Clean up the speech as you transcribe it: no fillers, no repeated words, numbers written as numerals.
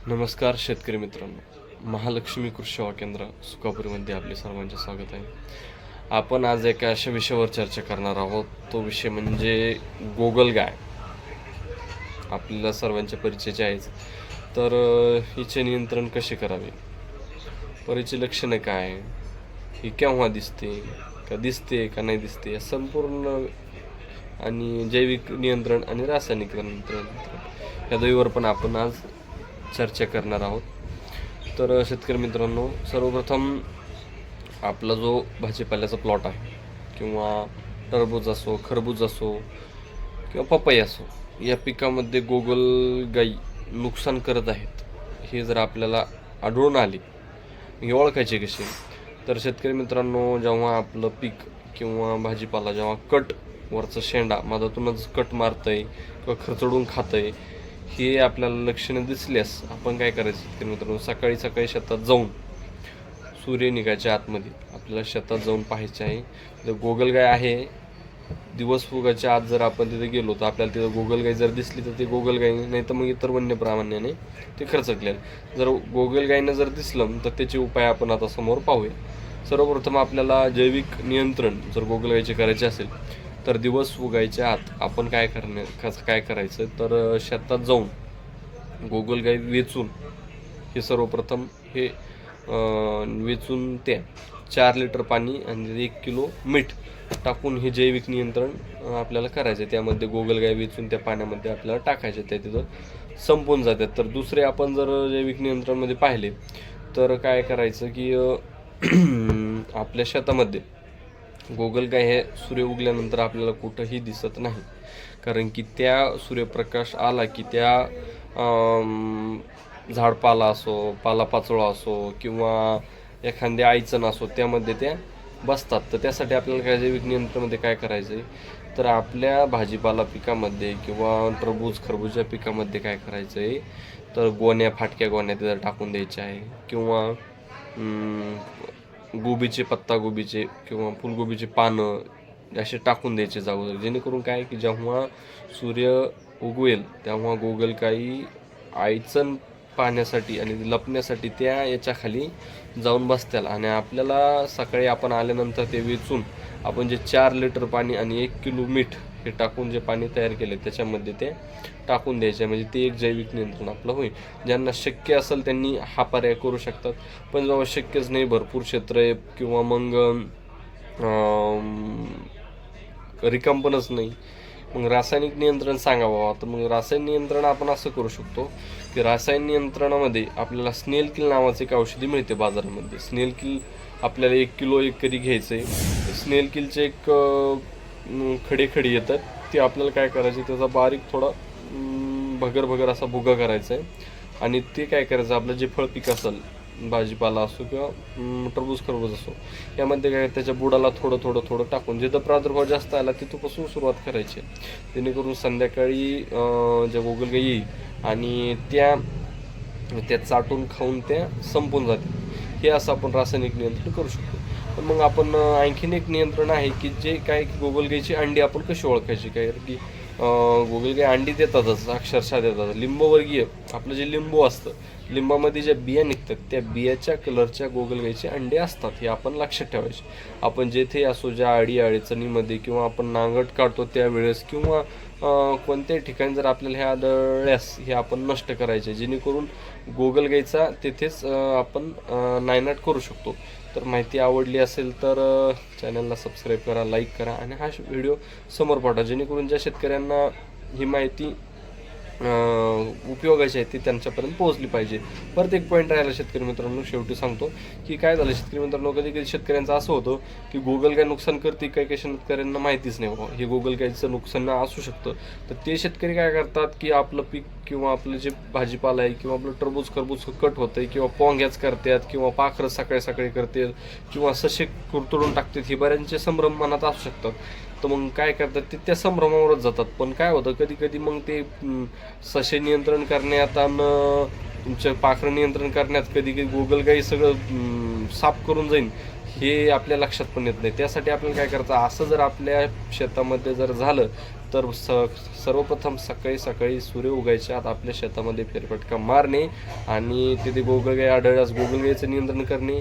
नमस्कार शेतकरी मित्रांनो, महालक्ष्मी कृषी सेवा केंद्र सुकापुरीमध्ये आपले सर्वांचे स्वागत आहे. आपण आज एका अशा विषयावर चर्चा करणार आहोत. तो विषय म्हणजे गोगलगाय. आपल्याला सर्वांच्या परिचयाचे आहेच. तर हिचे नियंत्रण कसे करावे, हिची लक्षणे काय, ही केव्हा दिसते का नाही दिसते, या संपूर्ण आणि जैविक नियंत्रण आणि रासायनिक नियंत्रण या दोन्हीवर पण आपण आज चर्चा करणार आहोत. तर शेतकरी मित्रांनो, सर्वप्रथम आपला जो भाजीपाल्याचा प्लॉट आहे किंवा टरबूज असो, खरबूज असो किंवा पपई असो, या पिकामध्ये गोगलगाई नुकसान करत आहेत हे जर आपल्याला आढळून आले, हे ओळखायचे कसे? तर शेतकरी मित्रांनो, जेव्हा आपलं पीक किंवा भाजीपाला जेव्हा वरचा शेंडा मधातूनच कट मारतंय किंवा खरचडून खातंय, हे आपल्याला लक्षणे दिसल्यास आपण काय करायचं शेतकरी मित्रांनो, सकाळी शेतात जाऊन सूर्य निघायच्या आतमध्ये आपल्याला शेतात जाऊन पाहायचे आहे. जर गोगलगाय आहे, दिवस उगायच्या आत जर आपण तिथे गेलो तर आपल्याला तिथं गोगलगाय जर दिसली तर ते गोगलगाय, नाही तर मग इतर वन्य प्राण्याने ते खरचटले. जर गोगलगायनं जर दिसलं तर त्याचे उपाय आपण आता समोर पाहूया. सर्वप्रथम आपल्याला जैविक नियंत्रण जर गोगलगायचे करायचे असेल तर दिवस उगायच्या आत आपण काय करायचं, तर शेतात जाऊन गोगलगाय वेचून, हे सर्वप्रथम हे वेचून त्या 4 लिटर पाणी आणि 1 किलो मीठ टाकून हे जैविक नियंत्रण आपल्याला करायचं. त्यामध्ये गोगलगाय वेचून त्या पाण्यामध्ये आपल्याला टाकायचे, त्या तिथं संपून जातात. तर दुसरे आपण जर जैविक नियंत्रणमध्ये पाहिले तर काय करायचं की आपल्या शेतामध्ये गोगलगाय हे सूर्य उगल्यानंतर आपल्याला कुठंही दिसत नाही, कारण की त्या सूर्यप्रकाश आला की त्या झाडपाला असो, पालापाचोळा असो किंवा एखादे आयचण असो, त्यामध्ये त्या बसतात. तर त्यासाठी आपल्याला काय जैविक नियंत्रणामध्ये काय करायचं आहे, तर आपल्या भाजीपाला पिकामध्ये किंवा टरबूज खरबूजच्या पिकामध्ये काय करायचं आहे, तर फाटक्या गोण्या तिथं टाकून द्यायच्या आहे, किंवा पत्तागोबीचे किंवा फुलगोबीचे पानं असे टाकून द्यायचे जागोजागी, जेणेकरून काय की जेव्हा सूर्य उगवेल तेव्हा गोगलगाई आयचण पाहण्यासाठी आणि लपण्यासाठी त्या याच्याखाली जाऊन बसतील, आणि आपल्याला सकाळी आपण आल्यानंतर ते वेचून आपण जे 4 लिटर पाणी आणि 1 किलो मीठ हे टाकून जे पाणी तयार केले त्याच्यामध्ये ते टाकून द्यायचे. म्हणजे ते एक जैविक नियंत्रण आपलं होईल. ज्यांना शक्य असेल त्यांनी हा पर्याय करू शकतात, पण जेव्हा शक्यच नाही, भरपूर क्षेत्र आहे किंवा मग रिकामपणच नाही, मग रासायनिक नियंत्रण सांगावं. तर मग रासायनिक नियंत्रण आपण असं करू शकतो की रासायनिक नियंत्रणामध्ये आपल्याला स्नेल किल नावाचे एक औषधी मिळते बाजारामध्ये. स्नेल किल आपल्याला 1 किलो एकरी घ्यायचं आहे. स्नेल किलचे एक खडे येतात, ते आपल्याला काय करायचे, त्याचा बारीक थोडा भगर असा भुगा करायचा आहे, आणि ते काय करायचं, आपलं जे फळ पीक असेल, भाजीपाला असो किंवा टरबूज खरबूज असो, यामध्ये काय त्याच्या बुडाला थोडं टाकून जिथं प्रादुर्भाव जास्त आला तिथपासून सुरुवात करायची, जेणेकरून संध्याकाळी ज्या गोगलगाई येईल आणि त्या चाटून खाऊन त्या संपून जाते. हे असं आपण रासायनिक नियंत्रण करू शकतो. पण मग आपण आणखीन एक नियंत्रण आहे की जे काय की गोगलगाईची अंडी आपण कशी ओळखायची, काय की गोगलगाई अंडी देतातच, अक्षरशः देतात. लिंबवर्गीय आपलं जे लिंबू असतं, लिंबामध्ये ज्या बिया निघतात त्या बियाच्या कलरच्या गोगलगाईचे अंडे असतात, हे आपण लक्षात ठेवायचे. आपण जेथे असो, ज्या अडचणीमध्ये किंवा आपण नांगट काढतो त्यावेळेस किंवा कोणत्याही ठिकाणी जर आपल्याला हे आढळल्यास हे आपण नष्ट करायचे, जेणेकरून गोगलगाईचा तिथेच आपण नायनाट करू शकतो. तर माहिती आवडली असेल तर चॅनलला सबस्क्राईब करा, लाईक करा आणि हा व्हिडिओ समोर पाठवा, जेणेकरून ज्या शेतकऱ्यांना ही माहिती उपयोगाची आहे ती त्यांच्यापर्यंत पोहोचली पाहिजे. परत एक पॉईंट राहिला शेतकरी मित्रांनो, शेवटी सांगतो की काय झालं शेतकरी मित्रांनो, कधी शेतकऱ्यांचं असं होतं की गोगलगाय नुकसान करते, काही शेतकऱ्यांना माहितीच नाही हे गोगलगायचं नुकसान असू शकतं. तर ते शेतकरी काय करतात की आपलं पीक किंवा आपलं जे भाजीपाला आहे किंवा आपलं टरबूज खरबूज कट होतंय किंवा पोंग्याच करतात किंवा पाखरं सकाळी करतात किंवा ससे कुरतडून टाकतात, हे बऱ्यांचे संभ्रम मनात असू शकतात. तर मग काय करतात ते त्या संभ्रमावरच जातात. पण काय होतं कधी मग ते ससे नियंत्रण करण्यात आणि तुमचं पाखरं नियंत्रण करण्यात कधी गोगलगाई सगळं साफ करून जाईल हे आपल्या लक्षात पण येत नाही. त्यासाठी आपल्याला काय करायचं, असं जर आपल्या शेतामध्ये जर झालं तर सर्वप्रथम सकाळी सकाळी सूर्य उगायच्या आत आपल्या शेतामध्ये फेरफटका मारणे आणि तिथे गोगलगाय आढळल्यास गोगलगायीचं नियंत्रण करणे.